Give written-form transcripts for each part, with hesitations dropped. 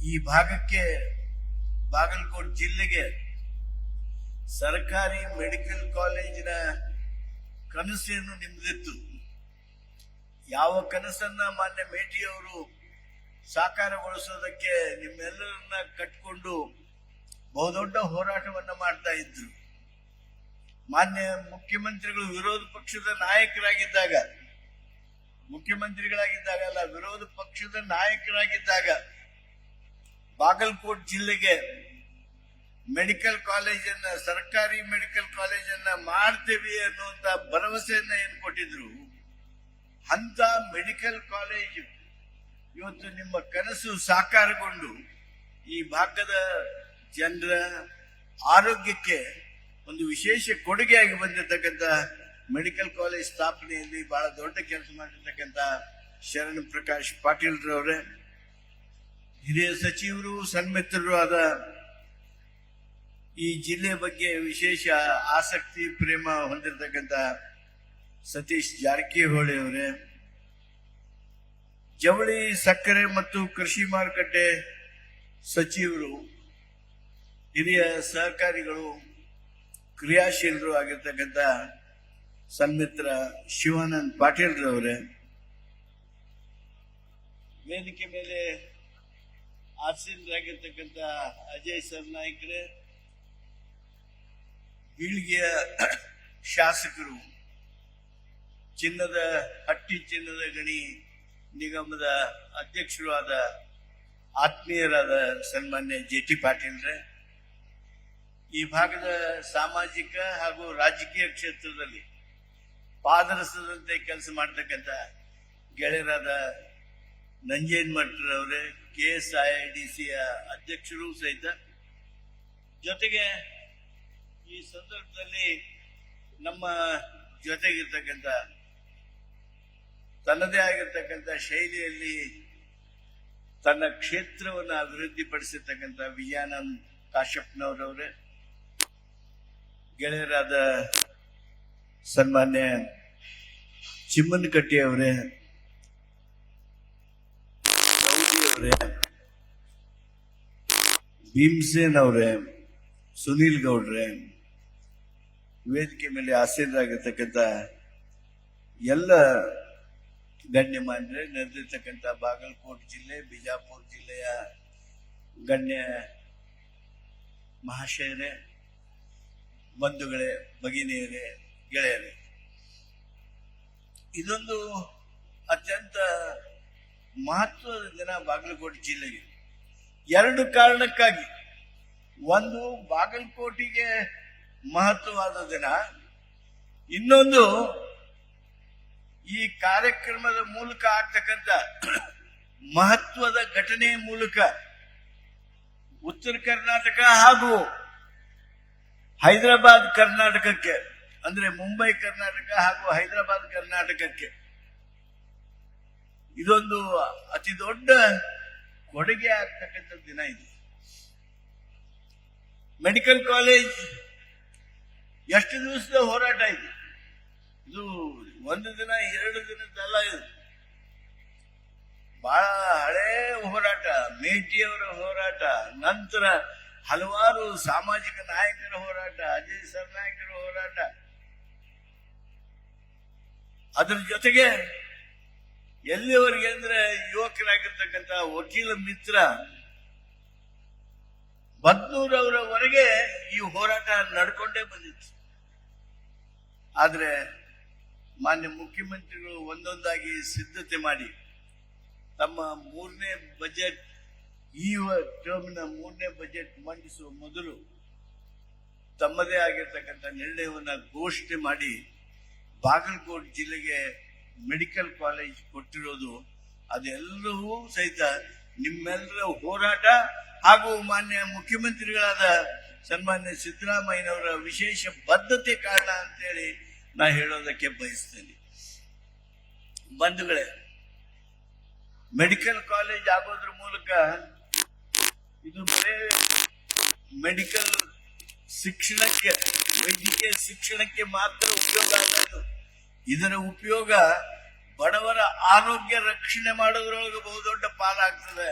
ಈ ಭಾಗಕ್ಕೆ ಬಾಗಲಕೋಟೆ ಜಿಲ್ಲೆಗೆ ಸರ್ಕಾರಿ ಮೆಡಿಕಲ್ ಕಾಲೇಜಿನ ಕನಸೇನು ನಿಮ್ದಿತ್ತು. ಯಾವ ಕನಸನ್ನ ಮಾನ್ಯ ಮೇಟಿಯವರು ಸಾಕಾರಗೊಳಿಸೋದಕ್ಕೆ ನಿಮ್ಮೆಲ್ಲರನ್ನ ಕಟ್ಕೊಂಡು ಬಹುದೊಡ್ಡ ಹೋರಾಟವನ್ನ ಮಾಡ್ತಾ ಇದ್ರು. ಮಾನ್ಯ ಮುಖ್ಯಮಂತ್ರಿಗಳು ವಿರೋಧ ಪಕ್ಷದ ನಾಯಕರಾಗಿದ್ದಾಗ, ಮುಖ್ಯಮಂತ್ರಿಗಳಾಗಿದ್ದಾಗ ಅಲ್ಲ, ವಿರೋಧ ಪಕ್ಷದ ನಾಯಕರಾಗಿದ್ದಾಗ ಬಾಗಲಕೋಟೆ ಜಿಲ್ಲೆಗೆ ಮೆಡಿಕಲ್ ಕಾಲೇಜನ್ನ, ಸರ್ಕಾರಿ ಮೆಡಿಕಲ್ ಕಾಲೇಜನ್ನ ಮಾಡ್ತೇವೆ ಅನ್ನುವಂತ ಭರವಸೆಯನ್ನ ಏನ್ ಕೊಟ್ಟಿದ್ರು, ಅಂತ ಮೆಡಿಕಲ್ ಕಾಲೇಜ್ ಇವತ್ತು ನಿಮ್ಮ ಕನಸು ಸಾಕಾರಗೊಂಡು ಈ ಭಾಗದ ಜನರ ಆರೋಗ್ಯಕ್ಕೆ ಒಂದು ವಿಶೇಷ ಕೊಡುಗೆಯಾಗಿ ಬಂದಿರತಕ್ಕಂಥ ಮೆಡಿಕಲ್ ಕಾಲೇಜ್ ಸ್ಥಾಪನೆಯಲ್ಲಿ ಬಹಳ ದೊಡ್ಡ ಕೆಲಸ ಮಾಡಿರ್ತಕ್ಕಂಥ ಶರಣ್ ಪ್ರಕಾಶ್ ಪಾಟೀಲ್ ರವರೇ, ಹಿರಿಯ ಸಚಿವರು ಸನ್ಮಿತ್ರರು ಆದ, ಈ ಜಿಲ್ಲೆ ಬಗ್ಗೆ ವಿಶೇಷ ಆಸಕ್ತಿ ಪ್ರೇಮ ಹೊಂದಿರತಕ್ಕಂಥ ಸತೀಶ್ ಜಾರಕಿಹೊಳಿ ಅವರೇ, ಜವಳಿ ಸಕ್ಕರೆ ಮತ್ತು ಕೃಷಿ ಮಾರುಕಟ್ಟೆ ಸಚಿವರು, ಹಿರಿಯ ಸಹಕಾರಿಗಳು, ಕ್ರಿಯಾಶೀಲರು ಆಗಿರ್ತಕ್ಕಂಥ ಸನ್ಮಿತ್ರ ಶಿವಾನಂದ್ ಪಾಟೀಲ್ ರವರೇ, ವೇದಿಕೆ ಮೇಲೆ ಆಸೀನರಾಗಿರ್ತಕ್ಕಂಥ ಅಜಯ್ ಸರ್ನಾಯ್ಕರೇ, ಬೀಳ್ಗಿಯ ಶಾಸಕರು, ಚಿನ್ನದ ಗಣಿ ನಿಗಮದ ಅಧ್ಯಕ್ಷರು ಆದ ಆತ್ಮೀಯರಾದ ಸನ್ಮಾನ್ಯ ಜೆ.ಟಿ. ಪಾಟೀಲ್ರೆ, ಈ ಭಾಗದ ಸಾಮಾಜಿಕ ಹಾಗೂ ರಾಜಕೀಯ ಕ್ಷೇತ್ರದಲ್ಲಿ ಪಾದರಸದಂತೆ ಕೆಲಸ ಮಾಡತಕ್ಕಂಥ ಗೆಳೆಯರಾದ ನಂಜೇನ್ ಮಠರವರೇ, KSIDCಯ ಅಧ್ಯಕ್ಷರು ಸಹಿತ, ಜೊತೆಗೆ ಈ ಸಂದರ್ಭದಲ್ಲಿ ನಮ್ಮ ಜೊತೆಗಿರ್ತಕ್ಕಂಥ ತನ್ನದೇ ಆಗಿರ್ತಕ್ಕಂಥ ಶೈಲಿಯಲ್ಲಿ ತನ್ನ ಕ್ಷೇತ್ರವನ್ನು ಅಭಿವೃದ್ಧಿಪಡಿಸಿರ್ತಕ್ಕಂಥ ವಿಜಯಾನಂದ್ ಕಾಶ್ಯಪ್ನವರವರೇ, ಗೆಳೆಯರಾದ ಸನ್ಮಾನ್ಯ ಚಿಮ್ಮನಕಟ್ಟಿ ಅವರೇ, ಅವರೇ, ಭೀಮಸೇನ್ ಅವರೇ, ಸುನೀಲ್ ಗೌಡ್ರೆ, ವೇದಿಕೆ ಮೇಲೆ ಆಸೀನರಾಗಿರ್ತಕ್ಕಂಥ ಎಲ್ಲ ಗಣ್ಯಮಾನ್ಯರೇ, ನೆರೆದಿರ್ತಕ್ಕಂಥ ಬಾಗಲಕೋಟೆ ಜಿಲ್ಲೆ, ಬಿಜಾಪುರ ಜಿಲ್ಲೆಯ ಗಣ್ಯ ಮಹಾಶಯರೇ, ಬಂಧುಗಳೇ, ಭಗಿನಿಯರೇ, ಗೆಳೆಯರೇ, ಇದೊಂದು ಅತ್ಯಂತ ಮಹತ್ವದ ದಿನ ಬಾಗಲಕೋಟೆ ಜಿಲ್ಲೆಗೆ. ಎರಡು ಕಾರಣಕ್ಕಾಗಿ. ಒಂದು, ಬಾಗಲಕೋಟೆಗೆ ಮಹತ್ವವಾದ ದಿನ. ಇನ್ನೊಂದು, ಈ ಕಾರ್ಯಕ್ರಮದ ಮೂಲಕ ಆಗ್ತಕ್ಕಂಥ ಮಹತ್ವದ ಘಟನೆಯ ಮೂಲಕ ಉತ್ತರ ಕರ್ನಾಟಕ ಹಾಗೂ ಹೈದರಾಬಾದ್ ಕರ್ನಾಟಕಕ್ಕೆ, ಅಂದ್ರೆ ಮುಂಬೈ ಕರ್ನಾಟಕ ಹಾಗೂ ಹೈದರಾಬಾದ್ ಕರ್ನಾಟಕಕ್ಕೆ ಇದೊಂದು ಅತಿ ದೊಡ್ಡ ಕೊಡುಗೆ ಆಗ್ತಕ್ಕಂಥ ದಿನ ಇದು. ಮೆಡಿಕಲ್ ಕಾಲೇಜ್ ಎಷ್ಟು ದಿವಸದ ಹೋರಾಟ ಇದು. ಇದು ಒಂದು ದಿನ ಎರಡು ದಿನದಲ್ಲ, ಇದು ಬಹಳ ಹಳೇ ಹೋರಾಟ. ಮೇಟಿಯವರ ಹೋರಾಟ, ನಂತರ ಹಲವಾರು ಸಾಮಾಜಿಕ ನಾಯಕರ ಹೋರಾಟ, ಅಜಯ್ ಸರ್ನಾಯ್ಕರ ಹೋರಾಟ, ಅದರ ಜೊತೆಗೆ ಎಲ್ಲಿವರೆಗೆ ಅಂದ್ರೆ ಯುವಕರಾಗಿರ್ತಕ್ಕಂಥ ವಕೀಲ ಮಿತ್ರ ಬದ್ನೂರವರವರೆಗೆ ಈ ಹೋರಾಟ ನಡ್ಕೊಂಡೇ ಬಂದಿತ್ತು. ಆದ್ರೆ ಮಾನ್ಯ ಮುಖ್ಯಮಂತ್ರಿಗಳು ಒಂದೊಂದಾಗಿ ಸಿದ್ಧತೆ ಮಾಡಿ ತಮ್ಮ ಮೂರನೇ ಬಜೆಟ್, ಈ ಟರ್ಮ್ನ ಮೂರನೇ ಬಜೆಟ್ ಮಂಡಿಸುವ ಮೊದಲು ತಮ್ಮದೇ ಆಗಿರ್ತಕ್ಕಂಥ ನಿರ್ಣಯವನ್ನ ಘೋಷಣೆ ಮಾಡಿ ಬಾಗಲಕೋಟೆ ಜಿಲ್ಲೆಗೆ ಮೆಡಿಕಲ್ ಕಾಲೇಜ್ ಕೊಟ್ಟಿರೋದು, ಅದೆಲ್ಲವೂ ಸಹಿತ ನಿಮ್ಮೆಲ್ಲರ ಹೋರಾಟ ಹಾಗೂ ಮಾನ್ಯ ಮುಖ್ಯಮಂತ್ರಿಗಳಾದ ಸನ್ಮಾನ್ಯ ಸಿದ್ದರಾಮಯ್ಯನವರ ವಿಶೇಷ ಬದ್ಧತೆ ಕಾರಣ ಅಂತೇಳಿ ನಾ ಹೇಳೋದಕ್ಕೆ ಬಯಸ್ತೇನೆ. ಬಂಧುಗಳೇ, ಮೆಡಿಕಲ್ ಕಾಲೇಜ್ ಆಗೋದ್ರ ಮೂಲಕ ಇದು ಬರೇ ಮೆಡಿಕಲ್ ಶಿಕ್ಷಣಕ್ಕೆ, ವೈದ್ಯಕೀಯ ಶಿಕ್ಷಣಕ್ಕೆ ಮಾತ್ರ ಉಪಯೋಗ ಆಗಲ್ಲ. ಇದರ ಉಪಯೋಗ ಬಡವರ ಆರೋಗ್ಯ ರಕ್ಷಣೆ ಮಾಡೋದ್ರೊಳಗೆ ಬಹುದೊಡ್ಡ ಪಾಲಾಗ್ತದೆ.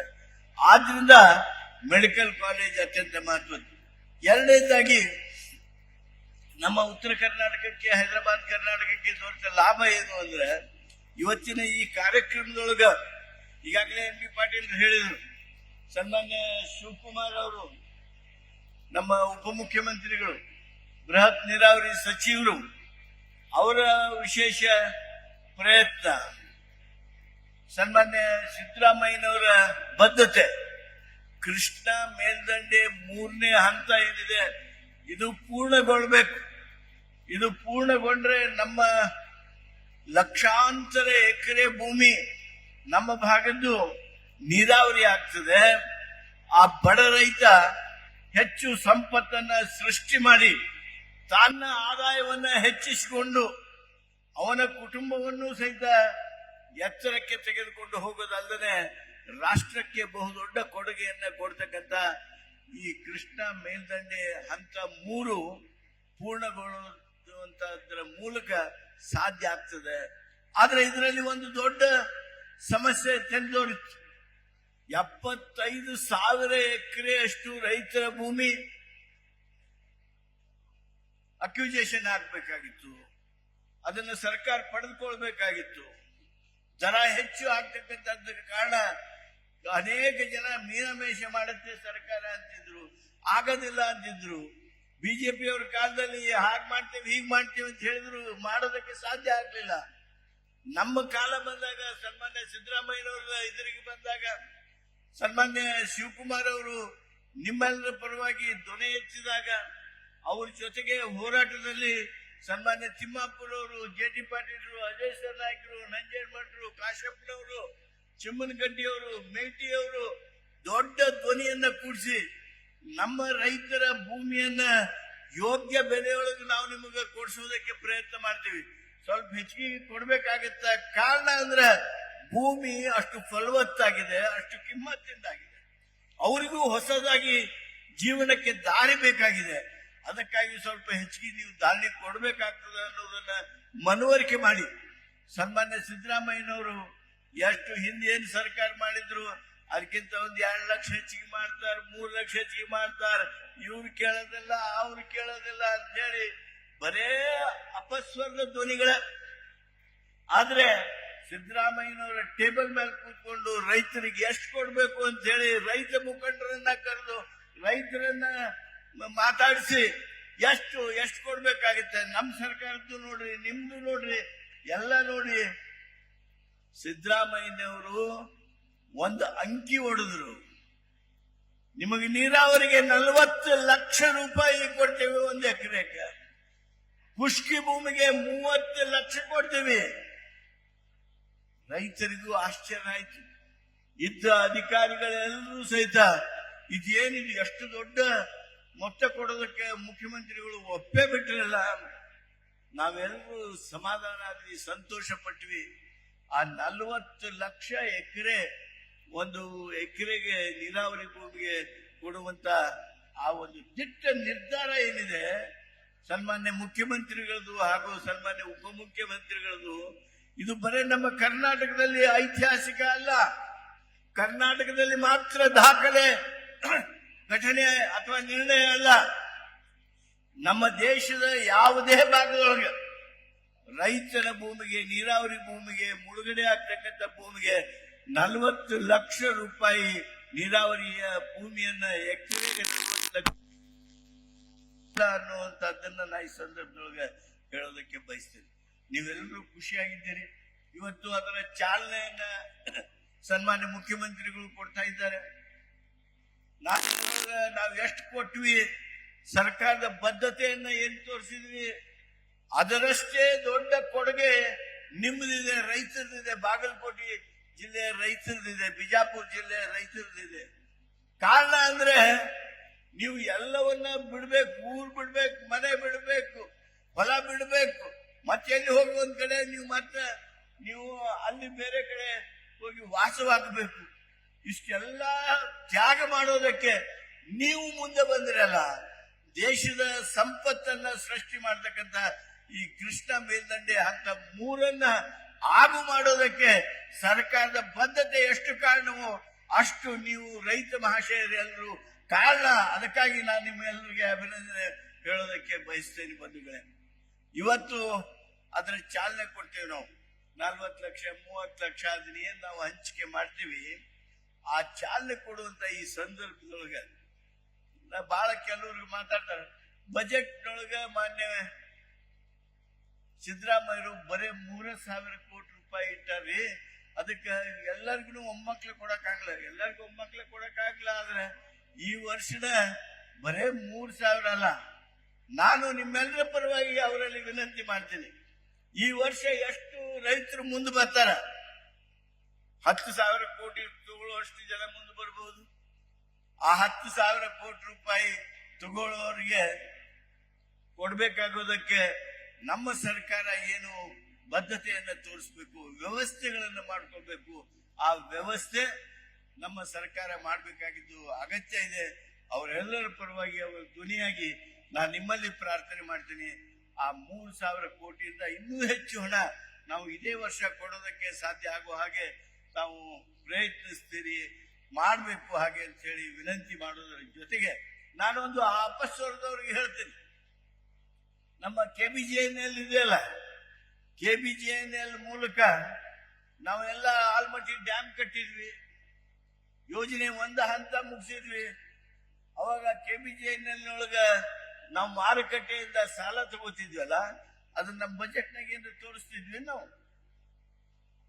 ಆದ್ರಿಂದ ಮೆಡಿಕಲ್ ಕಾಲೇಜ್ ಅತ್ಯಂತ ಮಹತ್ವದ್ದು. ಎರಡನೇದಾಗಿ ನಮ್ಮ ಉತ್ತರ ಕರ್ನಾಟಕಕ್ಕೆ, ಹೈದರಾಬಾದ್ ಕರ್ನಾಟಕಕ್ಕೆ ದೊಡ್ಡ ಲಾಭ ಏನು ಅಂದ್ರೆ, ಇವತ್ತಿನ ಈ ಕಾರ್ಯಕ್ರಮದೊಳಗ ಈಗಾಗಲೇ ಎಂ ಬಿ ಪಾಟೀಲ್ ಹೇಳಿದರು, ಸನ್ಮಾನ್ಯ ಶಿವಕುಮಾರ್ ಅವರು, ನಮ್ಮ ಉಪಮುಖ್ಯಮಂತ್ರಿಗಳು, ಬೃಹತ್ ನೀರಾವರಿ ಸಚಿವರು, ಅವರ ವಿಶೇಷ ಪ್ರಯತ್ನ, ಸನ್ಮಾನ್ಯ ಸಿದ್ದರಾಮಯ್ಯನವರ ಬದ್ಧತೆ, ಕೃಷ್ಣ ಮೇಲ್ದಂಡೆ 3ನೇ ಹಂತ ಏನಿದೆ ಇದು ಪೂರ್ಣಗೊಳ್ಬೇಕು. ಇದು ಪೂರ್ಣಗೊಂಡ್ರೆ ನಮ್ಮ ಲಕ್ಷಾಂತರ ಎಕರೆ ಭೂಮಿ ನಮ್ಮ ಭಾಗದ್ದು ನೀರಾವರಿ ಆಗ್ತದೆ. ಆ ಬಡ ರೈತ ಹೆಚ್ಚು ಸಂಪತ್ತನ್ನ ಸೃಷ್ಟಿ ಮಾಡಿ ತನ್ನ ಆದಾಯವನ್ನ ಹೆಚ್ಚಿಸಿಕೊಂಡು ಅವನ ಕುಟುಂಬವನ್ನು ಸಹಿತ ಎತ್ತರಕ್ಕೆ ತೆಗೆದುಕೊಂಡು ಹೋಗೋದಲ್ಲದೆ ರಾಷ್ಟ್ರಕ್ಕೆ ಬಹುದೊಡ್ಡ ಕೊಡುಗೆಯನ್ನ ಕೊಡ್ತಕ್ಕಂಥ ಈ ಕೃಷ್ಣ ಮೇಲ್ದಂಡೆ ಹಂತ 3 ಪೂರ್ಣಗೊಳ್ಳುವಂತದ್ರ ಮೂಲಕ ಸಾಧ್ಯ ಆಗ್ತದೆ. ಆದ್ರೆ ಇದರಲ್ಲಿ ಒಂದು ದೊಡ್ಡ ಸಮಸ್ಯೆ ತೆರೆದೋರಿತ್ತು. 75,000 ಎಕರೆ ಅಷ್ಟು ರೈತರ ಭೂಮಿ ಅಕ್ವಿಜೇಷನ್ ಆಗ್ಬೇಕಾಗಿತ್ತು. ಅದನ್ನು ಸರ್ಕಾರ ಪಡೆದುಕೊಳ್ಬೇಕಾಗಿತ್ತು. ದರ ಹೆಚ್ಚು ಆಗ್ತಕ್ಕಂಥದ್ದು ಕಾರಣ ಅನೇಕ ಜನ ಮೀನಮೇಷ ಮಾಡುತ್ತೆ ಸರ್ಕಾರ ಅಂತಿದ್ರು, ಆಗೋದಿಲ್ಲ ಅಂತಿದ್ರು. ಬಿಜೆಪಿಯವರ ಕಾಲದಲ್ಲಿ ಹಾಗೆ ಮಾಡ್ತೇವೆ ಹೀಗೆ ಮಾಡ್ತೇವೆ ಅಂತ ಹೇಳಿದ್ರು, ಮಾಡೋದಕ್ಕೆ ಸಾಧ್ಯ ಆಗ್ಲಿಲ್ಲ. ನಮ್ಮ ಕಾಲ ಬಂದಾಗ, ಸನ್ಮಾನ್ಯ ಸಿದ್ದರಾಮಯ್ಯನವರ ಎದುರಿಗೆ ಬಂದಾಗ, ಸನ್ಮಾನ್ಯ ಶಿವಕುಮಾರ್ ಅವರು ನಿಮ್ಮೆಲ್ಲರ ಪರವಾಗಿ ಧ್ವನಿ ಎತ್ತಿದಾಗ, ಅವ್ರ ಜೊತೆಗೆ ಹೋರಾಟದಲ್ಲಿ ಸನ್ಮಾನ್ಯ ತಿಮ್ಮಾಪುರವರು, ಜೆ ಟಿ ಪಾಟೀಲರು, ಅಜಯ್ ಸರ್ನಾಯ್ಕರು, ನಂಜೇಗೌಡರು, ಕಾಶಪ್ಪನವರು, ಚಿಮ್ಮನಗಡ್ಡಿಯವರು, ಮೇಟಿಯವರು ದೊಡ್ಡ ಧ್ವನಿಯನ್ನ ಕೂಡಿಸಿ ನಮ್ಮ ರೈತರ ಭೂಮಿಯನ್ನ ಯೋಗ್ಯ ಬೆಲೆಯೊಳಗೆ ನಾವು ನಿಮಗೆ ಕೊಡಿಸೋದಕ್ಕೆ ಪ್ರಯತ್ನ ಮಾಡ್ತೀವಿ. ಸ್ವಲ್ಪ ಹೆಚ್ಚಿಗೆ ಕೊಡ್ಬೇಕಾಗತ್ತ. ಕಾರಣ ಅಂದ್ರೆ ಭೂಮಿ ಅಷ್ಟು ಫಲವತ್ತಾಗಿದೆ, ಅಷ್ಟು ಕಿಮ್ಮತ್ತಿಂದಾಗಿದೆ. ಅವರಿಗೂ ಹೊಸದಾಗಿ ಜೀವನಕ್ಕೆ ದಾರಿ ಬೇಕಾಗಿದೆ. ಅದಕ್ಕಾಗಿ ಸ್ವಲ್ಪ ಹೆಚ್ಚಿಗೆ ನೀವು ದಾರಿ ಕೊಡಬೇಕಾಗ್ತದೆ ಅನ್ನೋದನ್ನ ಮನವರಿಕೆ ಮಾಡಿ ಸನ್ಮಾನ್ಯ ಸಿದ್ದರಾಮಯ್ಯನವರು ಎಷ್ಟು ಹಿಂದೆ ಏನು ಸರ್ಕಾರ ಮಾಡಿದ್ರು ಅದಕ್ಕಿಂತ 2 ಲಕ್ಷ ಹೆಚ್ಚಿಗೆ ಮಾಡ್ತಾರೆ, 3 ಲಕ್ಷ ಹೆಚ್ಚಿಗೆ ಮಾಡ್ತಾರೆ, ಇವ್ರು ಕೇಳೋದಿಲ್ಲ ಅವ್ರು ಕೇಳೋದಿಲ್ಲ ಅಂತೇಳಿ ಬರೇ ಅಪಸ್ವರದ ಧ್ವನಿಗಳ. ಆದ್ರೆ ಸಿದ್ದರಾಮಯ್ಯನವರ ಟೇಬಲ್ ಮೇಲೆ ಕೂತ್ಕೊಂಡು ರೈತರಿಗೆ ಎಷ್ಟು ಕೊಡ್ಬೇಕು ಅಂತ ಹೇಳಿ ರೈತ ಮುಖಂಡರನ್ನ ಕರೆದು ರೈತರನ್ನ ಮಾತಾಡಿಸಿ ಎಷ್ಟು ಕೊಡ್ಬೇಕಾಗುತ್ತೆ. ನಮ್ಮ ಸರ್ಕಾರದ್ದು ನೋಡ್ರಿ, ನಿಮ್ದು ನೋಡ್ರಿ, ಎಲ್ಲ ನೋಡಿ. ಸಿದ್ದರಾಮಯ್ಯನವರು ಒಂದು ಅಂಕಿ ಹೊಡೆದ್ರು, ನಿಮಗೆ ನೀರಾವರಿಗೆ 40 ಲಕ್ಷ ರೂಪಾಯಿ ಕೊಡ್ತೇವೆ 1 ಎಕರೆಗೆ, ಖುಷ್ಕಿ ಭೂಮಿಗೆ 30 ಲಕ್ಷ ಕೊಡ್ತೇವೆ. ರೈತರಿಗೂ ಆಶ್ಚರ್ಯ ಆಯ್ತು. ಇದ್ದ ಅಧಿಕಾರಿಗಳೆಲ್ಲರೂ ಸಹಿತ ಇದೇನಿದು ಎಷ್ಟು ದೊಡ್ಡ ಮೊತ್ತ ಕೊಡೋದಕ್ಕೆ ಮುಖ್ಯಮಂತ್ರಿಗಳು ಒಪ್ಪೇ ಬಿಟ್ಟಿರಲ್ಲ. ನಾವೆಲ್ಲರೂ ಸಮಾಧಾನ ಆದ್ವಿ, ಸಂತೋಷ ಪಟ್ವಿ. ಆ 40 ಲಕ್ಷ ಎಕರೆ, 1 ಎಕರೆಗೆ ನೀರಾವರಿ ಭೂಮಿಗೆ ಕೊಡುವಂತ ಆ ಒಂದು ದಿಟ್ಟ ನಿರ್ಧಾರ ಏನಿದೆ ಸನ್ಮಾನ್ಯ ಮುಖ್ಯಮಂತ್ರಿಗಳದು ಹಾಗೂ ಸನ್ಮಾನ್ಯ ಉಪಮುಖ್ಯಮಂತ್ರಿಗಳದು, ಇದು ಬರೀ ನಮ್ಮ ಕರ್ನಾಟಕದಲ್ಲಿ ಐತಿಹಾಸಿಕ ಅಲ್ಲ, ಕರ್ನಾಟಕದಲ್ಲಿ ಮಾತ್ರ ದಾಖಲೆ ಘಟನೆ ಅಥವಾ ನಿರ್ಣಯ ಅಲ್ಲ. ನಮ್ಮ ದೇಶದ ಯಾವುದೇ ಭಾಗದೊಳಗೆ ರೈತನ ಭೂಮಿಗೆ, ನೀರಾವರಿ ಭೂಮಿಗೆ, ಮುಳುಗಡೆ ಆಗ್ತಕ್ಕಂಥ ಭೂಮಿಗೆ 40 ಲಕ್ಷ ರೂಪಾಯಿ ನೀರಾವರಿಯ ಭೂಮಿಯನ್ನ ಎಕರೆಗೆ 40 ಲಕ್ಷ ಅನ್ನುವಂಥದ್ದನ್ನ ನಾ ಈ ಸಂದರ್ಭದೊಳಗೆ ಹೇಳೋದಕ್ಕೆ ಬಯಸ್ತೇನೆ. ನೀವೆಲ್ಲರೂ ಖುಷಿಯಾಗಿದ್ದೀರಿ. ಇವತ್ತು ಅದರ ಚಾಲನೆಯನ್ನ ಸನ್ಮಾನ್ಯ ಮುಖ್ಯಮಂತ್ರಿಗಳು ಕೊಡ್ತಾ ಇದ್ದಾರೆ. ನಾವು ಎಷ್ಟು ಕೊಟ್ವಿ, ಸರ್ಕಾರದ ಬದ್ಧತೆಯನ್ನ ಏನು ತೋರಿಸಿದ್ವಿ, ಅದರಷ್ಟೇ ದೊಡ್ಡ ಕೊಡುಗೆ ನಿಮ್ಮದಿದೆ, ರೈತರದಿದೆ. ಬಾಗಲಕೋಟೆ ಜಿಲ್ಲೆಯ ರೈತರದಿದೆ, ಬಿಜಾಪುರ ಜಿಲ್ಲೆಯ ರೈತರದಿದೆ. ಕಾರಣ ಅಂದ್ರೆ ನೀವು ಎಲ್ಲವನ್ನ ಬಿಡ್ಬೇಕು, ಊರ್ ಬಿಡ್ಬೇಕು, ಮನೆ ಬಿಡ್ಬೇಕು, ಹೊಲ ಬಿಡ್ಬೇಕು, ಮತ್ತೆ ಎಲ್ಲಿ ಹೋಗಿ ಒಂದ್ ಕಡೆ ನೀವು ಅಲ್ಲಿ ಬೇರೆ ಕಡೆ ಹೋಗಿ ವಾಸವಾಗಬೇಕು. ಇಷ್ಟೆಲ್ಲ ತ್ಯಾಗ ಮಾಡೋದಕ್ಕೆ ನೀವು ಮುಂದೆ ಬಂದಿರಲ್ಲ. ದೇಶದ ಸಂಪತ್ತನ್ನ ಸೃಷ್ಟಿ ಮಾಡತಕ್ಕಂತ ಈ ಕೃಷ್ಣ ಮೇಲ್ದಂಡೆ ಹಂತ 3 ಆಗು ಮಾಡೋದಕ್ಕೆ ಸರ್ಕಾರದ ಬದ್ಧತೆ ಎಷ್ಟು ಕಾರಣವೋ ಅಷ್ಟು ನೀವು ರೈತ ಮಹಾಶಯರೆಲ್ಲರೂ ಕಾರಣ. ಅದಕ್ಕಾಗಿ ನಾನು ನಿಮ್ಮೆಲ್ಲರಿಗೆ ಅಭಿನಂದನೆ ಹೇಳೋದಕ್ಕೆ ಬಯಸ್ತೇನೆ ಬಂಧುಗಳೇ. ಇವತ್ತು ಅದರ ಚಾಲನೆ ಕೊಡ್ತೇವೆ ನಾವು. 40 ಲಕ್ಷ 30 ಲಕ್ಷ ಅದನ್ನ ಏನ್ ನಾವು ಹಂಚಿಕೆ ಮಾಡ್ತೀವಿ, ಆ ಚಾಲನೆ ಕೊಡುವಂತ ಈ ಸಂದರ್ಭದೊಳಗೆ ಬಹಳ ಕೆಲವ್ರಿಗೆ ಮಾತಾಡ್ತಾರೆ. ಬಜೆಟ್ನೊಳಗ ಮಾನ್ಯ ಸಿದ್ದರಾಮಯ್ಯರು ಬರೇ 3,000 ಕೋಟಿ ರೂಪಾಯಿ ಇಟ್ಟಾರ್ರಿ. ಅದಕ್ಕೆ ಎಲ್ಲರಿಗೂ ಒಮ್ಮಕ್ಳು ಕೊಡಕ್ಕಾಗಲ್ಲ, ಎಲ್ಲರಿಗೂ ಒಮ್ಮಕ್ಳು ಕೊಡಕ್ಕಾಗಲ್ಲ. ಆದ್ರೆ ಈ ವರ್ಷದ ಬರೇ 3,000 ಅಲ್ಲ, ನಾನು ನಿಮ್ಮೆಲ್ಲರ ಪರವಾಗಿ ಅವರಲ್ಲಿ ವಿನಂತಿ ಮಾಡ್ತೀನಿ. ಈ ವರ್ಷ ಎಷ್ಟು ರೈತರು ಮುಂದೆ ಬರ್ತಾರ, 10,000 ಕೋಟಿ ತಗೊಳ್ಳುವಷ್ಟು ಜನ ಮುಂದೆ ಬರಬಹುದು. ಆ 10,000 ಕೋಟಿ ರೂಪಾಯಿ ತಗೊಳ್ಳೋರಿಗೆ ಕೊಡ್ಬೇಕಾಗೋದಕ್ಕೆ ನಮ್ಮ ಸರ್ಕಾರ ಏನು ಬದ್ಧತೆಯನ್ನ ತೋರಿಸ್ಬೇಕು, ವ್ಯವಸ್ಥೆಗಳನ್ನು ಮಾಡ್ಕೋಬೇಕು. ಆ ವ್ಯವಸ್ಥೆ ನಮ್ಮ ಸರ್ಕಾರ ಮಾಡಬೇಕಾಗಿದ್ದು ಅಗತ್ಯ ಇದೆ. ಅವರೆಲ್ಲರ ಪರವಾಗಿ ಅವರ ಧ್ವನಿಯಾಗಿ ನಾನು ನಿಮ್ಮಲ್ಲಿ ಪ್ರಾರ್ಥನೆ ಮಾಡ್ತೀನಿ. ಆ 3,000 ಕೋಟಿಯಿಂದ ಇನ್ನೂ ಹೆಚ್ಚು ಹಣ ನಾವು ಇದೇ ವರ್ಷ ಕೊಡೋದಕ್ಕೆ ಸಾಧ್ಯ ಆಗುವ ಹಾಗೆ ನಾವು ಪ್ರಯತ್ನಿಸ್ತೀರಿ, ಮಾಡಬೇಕು ಹಾಗೆ ಅಂತ ಹೇಳಿ ವಿನಂತಿ ಮಾಡೋದ್ರ ಜೊತೆಗೆ ನಾನೊಂದು ಆ ಅಪಸ್ವರದವ್ರಿಗೆ ಹೇಳ್ತೀನಿ. ನಮ್ಮ KBJNL ಇದೆಯಲ್ಲ, KBJNL ಮೂಲಕ ನಾವೆಲ್ಲ ಆಲ್ಮಟ್ಟಿ ಡ್ಯಾಮ್ ಕಟ್ಟಿದ್ವಿ, ಯೋಜನೆ ಒಂದು ಹಂತ ಮುಗಿಸಿದ್ವಿ. ಅವಾಗ KBJNL ಒಳಗ ನಾವು ಮಾರುಕಟ್ಟೆಯಿಂದ ಸಾಲ ತಗೋತಿದ್ವಲ್ಲ, ಅದನ್ನ ನಮ್ಮ ಬಜೆಟ್ನಾಗ ಏನಾದ್ರು ತೋರಿಸ್ತಿದ್ವಿ ನಾವು.